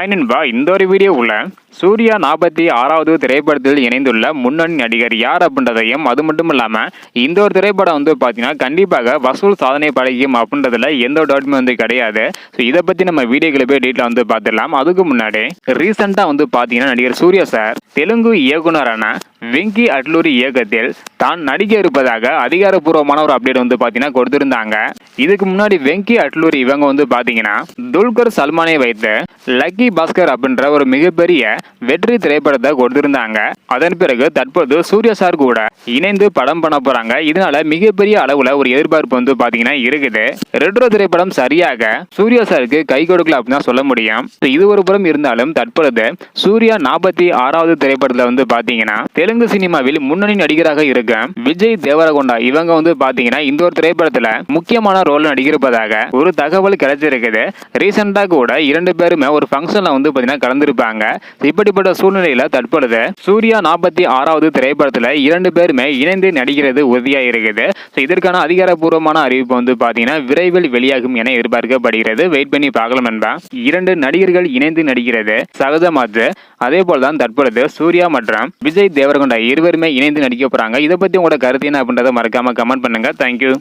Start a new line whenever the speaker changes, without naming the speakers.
Hi நண்பா, இந்த ஒரு வீடியோவுல சூர்யா 46வது திரைப்படத்தில் இணைந்துள்ள முன்னணி நடிகர் யார் அப்படின்றதையும், அது மட்டும் இல்லாம இந்த ஒரு திரைப்படம் பார்த்தீங்கன்னா கண்டிப்பாக வசூல் சாதனை படைக்கும் அப்படின்றதுல எந்த ஒரு டவுட்டுமே கிடையாது. ஸோ இதை பத்தி நம்ம வீடியோக்களை போய் டீட்டெயில் பார்த்துடலாம். அதுக்கு முன்னாடி ரீசெண்டா பார்த்தீங்கன்னா நடிகர் சூர்யா சார் தெலுங்கு இயக்குனரான வெங்கி அட்லூரி இயக்கத்தில் தான் நடிக்க இருப்பதாக அதிகாரப்பூர்வமான ஒரு அப்டேட் பார்த்தீங்கன்னா கொடுத்திருந்தாங்க. இதுக்கு முன்னாடி வெங்கி அட்லூரி இவங்க பார்த்தீங்கன்னா துல்கர் சல்மானை வைத்து லக்கி பாஸ்கர் அப்படின்ற ஒரு மிகப்பெரிய வெற்றி திரைப்படத்தை கொடுத்திருந்தாங்க. அதன் பிறகு தற்போது சூர்யா சார் கூட இணைந்து படம் பண்ண போறாங்க. இதனால மிகப்பெரிய அளவுல ஒரு எதிர்பார்ப்பு பார்த்தீங்கன்னா இருக்குது. ரெட்ரோ திரைப்படம் சரியாக சூர்யா சாருக்கு கை கொடுக்கல அப்படின்னு சொல்ல முடியும். இது ஒரு புறம் இருந்தாலும் தற்பொழுது சூர்யா 46வது திரைப்படத்துல பார்த்தீங்கன்னா தெலுங்கு சினிமாவில் முன்னணி நடிகராக இருக்க விஜய் தேவரகொண்டா இவங்க பார்த்தீங்கன்னா இந்த ஒரு திரைப்படத்துல முக்கியமான ரோல் நடிக்கிறப்பதாக ஒரு தகவல் கிடைச்சிருக்குது. ரீசெண்டா கூட இரண்டு பேருமே ஒரு ஃபங்க்ஷன்ல பார்த்தீங்கன்னா கலந்துருப்பாங்க. இப்படிப்பட்ட சூழ்நிலையில தற்பொழுது சூர்யா 46வது திரைப்படத்துல இரண்டு பேருமே இணைந்து நடிக்கிறது உறுதியா இருக்குது. இதற்கான அதிகாரப்பூர்வமான அறிவிப்பு பார்த்தீங்கன்னா விரைவில் வெளியாகும் என எதிர்பார்க்கப்படுகிறது. வெயிட் பண்ணி பார்க்கலாம் என்பா. இரண்டு நடிகர்கள் இணைந்து நடிக்கிறது சகஜமாச்சு. அதே போல்தான் தற்பொழுது சூர்யா மற்றும் விஜய் தேவரகொண்டா இருவருமே இணைந்து நடிக்க போறாங்க. இதை பத்தி உங்களோட கருத்து என்ன அப்படின்றத மறக்காம கமெண்ட் பண்ணுங்க. தேங்க்யூ.